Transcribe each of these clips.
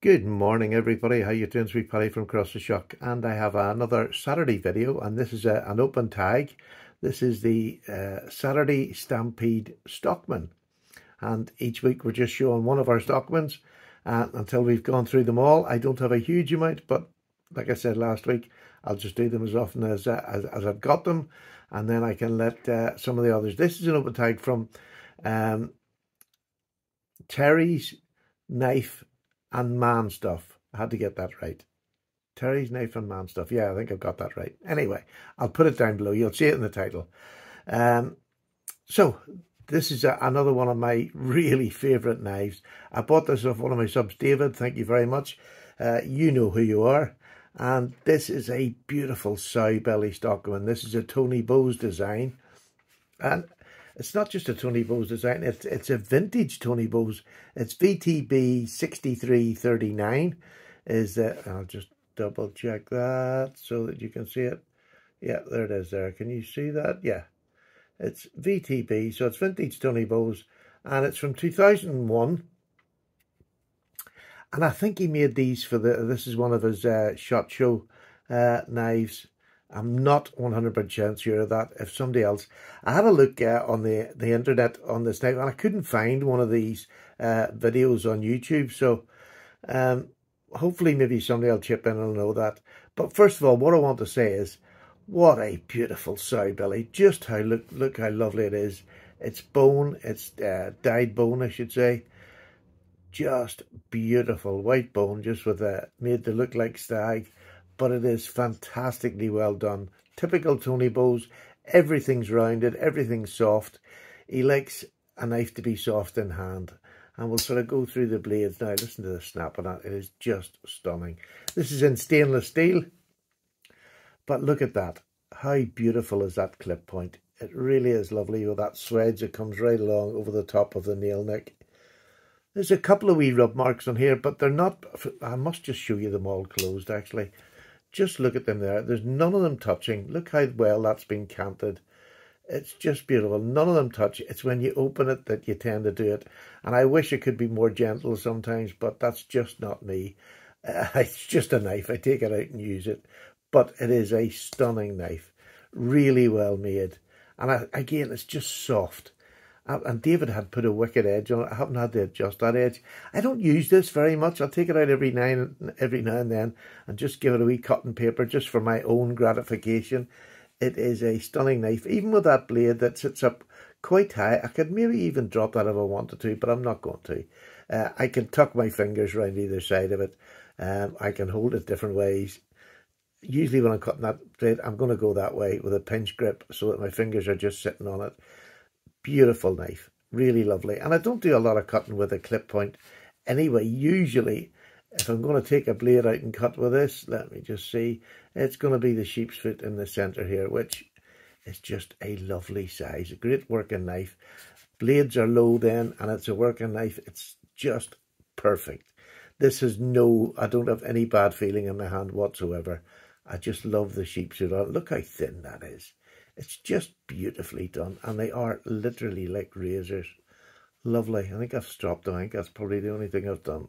Good morning, everybody. How you doing? Sweet Paddy from Across the Shock, and I have another Saturday video, and this is an open tag. This is the Saturday Stampede Stockman, and each week we're just showing one of our Stockmans until we've gone through them all. I don't have a huge amount, but like I said last week, I'll just do them as often as I've got them, and then I can let some of the others. This is an open tag from Terry's Knife and Man Stuff. I had to get that right. Terry's Knife and Man Stuff. Yeah, I think I've got that right. Anyway, I'll put it down below. You'll see it in the title. So this is another one of my really favourite knives. I bought this off one of my subs, David. Thank you very much. You know who you are. And this is a beautiful Sowbelly stockman. This is a Tony Bowes design. And it's not just a Tony Bowes design, it's a vintage Tony Bowes. It's VTB 6339 is that. I'll just double check that so that you can see it. Yeah, there it is there. Can you see that? Yeah, it's VTB, so it's vintage Tony Bowes, and it's from 2001. And I think he made these for this is one of his SHOT Show knives. I'm not 100% sure of that. If somebody else, I had a look on the internet on this knife, and I couldn't find one of these videos on YouTube. So hopefully maybe somebody will chip in and know that. But first of all, what I want to say is, what a beautiful Sowbelly. Just how look how lovely it is. It's bone. It's dyed bone, I should say. Just beautiful white bone, just with made to look like stag. But it is fantastically well done. Typical Tony Bowes. Everything's rounded, everything's soft. He likes a knife to be soft in hand. And we'll sort of go through the blades now. Listen to the snap on that. It is just stunning. This is in stainless steel. But look at that. How beautiful is that clip point? It really is lovely with that swedge that comes right along over the top of the nail nick. There's a couple of wee rub marks on here, but they're not. I must just show you them all closed, actually. Just look at them there. There's none of them touching. Look how well that's been canted. It's just beautiful. None of them touch. It's when you open it that you tend to do it. And I wish it could be more gentle sometimes, but that's just not me. It's just a knife. I take it out and use it. But it is a stunning knife. Really well made. And again, it's just soft. And David had put a wicked edge on it. I haven't had to adjust that edge. I don't use this very much. I'll take it out every now and then and just give it a wee cut and paper just for my own gratification. It is a stunning knife. Even with that blade that sits up quite high, I could maybe even drop that if I wanted to, but I'm not going to. I can tuck my fingers around either side of it. I can hold it different ways. Usually when I'm cutting that blade, I'm going to go that way with a pinch grip so that my fingers are just sitting on it. Beautiful knife, really lovely. And I don't do a lot of cutting with a clip point anyway. Usually if I'm going to take a blade out and cut with this, let me just see, it's going to be the sheep's foot in the center here, which is just a lovely size, a great working knife. Blades are low then, and it's a working knife. It's just perfect. This is I don't have any bad feeling in my hand whatsoever. I just love the sheep's foot on it. Look how thin that is. It's just beautifully done, and they are literally like razors. Lovely. I think I've stropped them. I think that's probably the only thing I've done.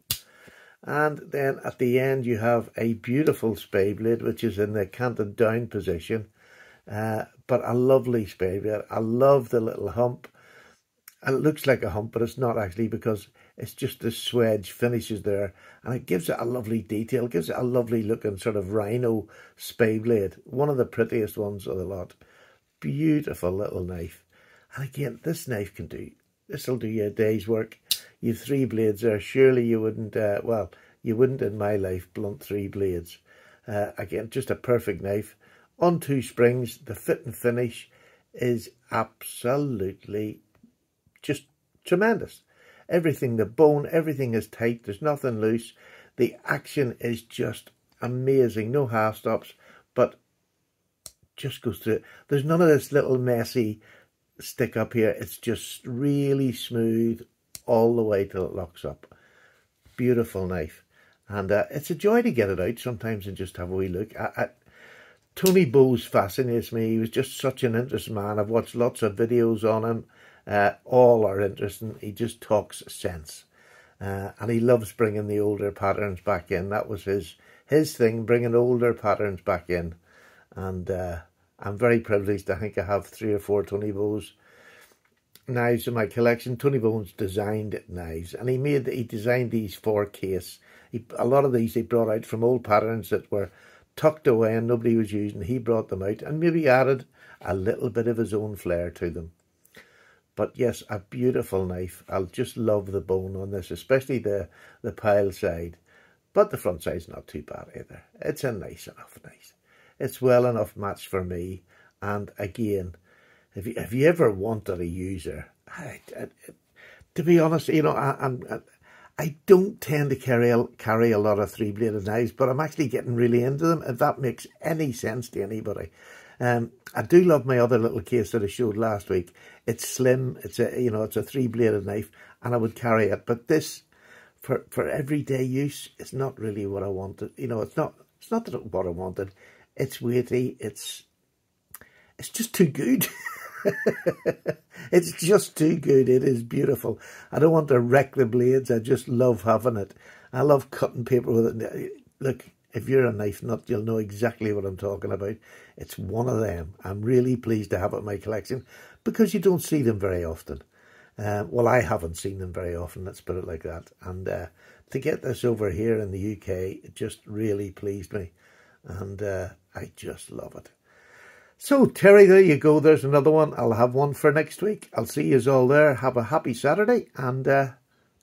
And then at the end you have a beautiful spade blade, which is in the canted down position. But a lovely spade blade. I love the little hump. And it looks like a hump, but it's not actually, because it's just the swedge finishes there. And it gives it a lovely detail. It gives it a lovely looking sort of rhino spade blade. One of the prettiest ones of the lot. Beautiful little knife. And again, this knife this'll do you a day's work. You've 3 blades there. Surely you wouldn't, well, you wouldn't in my life blunt 3 blades. Again, just a perfect knife. On 2 springs, the fit and finish is absolutely just tremendous. Everything, the bone, everything is tight. There's nothing loose. The action is just amazing. No half stops, but just goes through it. There's none of this little messy stick up here. It's just really smooth all the way till it locks up. Beautiful knife. And it's a joy to get it out sometimes and just have a wee look. Tony Bowes fascinates me. He was just such an interesting man. I've watched lots of videos on him. All are interesting. He just talks sense. And he loves bringing the older patterns back in. That was his thing, bringing older patterns back in. And I'm very privileged. I think I have 3 or 4 Tony Bowes knives in my collection. Tony Bowes designed knives, and he designed these for Case. A lot of these he brought out from old patterns that were tucked away and nobody was using. He brought them out and maybe added a little bit of his own flair to them. But yes, a beautiful knife. I'll just love the bone on this, especially the pile side. But the front side's not too bad either. It's a nice enough knife. It's well enough matched for me. And again, if you ever wanted a user, to be honest, you know, I don't tend to carry a lot of 3-bladed knives, but I'm actually getting really into them, if that makes any sense to anybody. I do love my other little case that I showed last week. It's slim. It's a 3-bladed knife, and I would carry it. But this, for everyday use, it's not really what I wanted. You know, it's not what I wanted. It's weighty. It's just too good. It's just too good. It is beautiful. I don't want to wreck the blades. I just love having it. I love cutting paper with it. Look, if you're a knife nut, you'll know exactly what I'm talking about. It's one of them. I'm really pleased to have it in my collection because you don't see them very often. Well, I haven't seen them very often, let's put it like that. And to get this over here in the UK, it just really pleased me. And I just love it. So, Terry, there you go. There's another one. I'll have one for next week. I'll see you all there. Have a happy Saturday and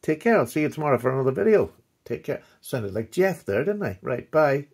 take care. I'll see you tomorrow for another video. Take care. Sounded like Jeff there, didn't I? Right, bye.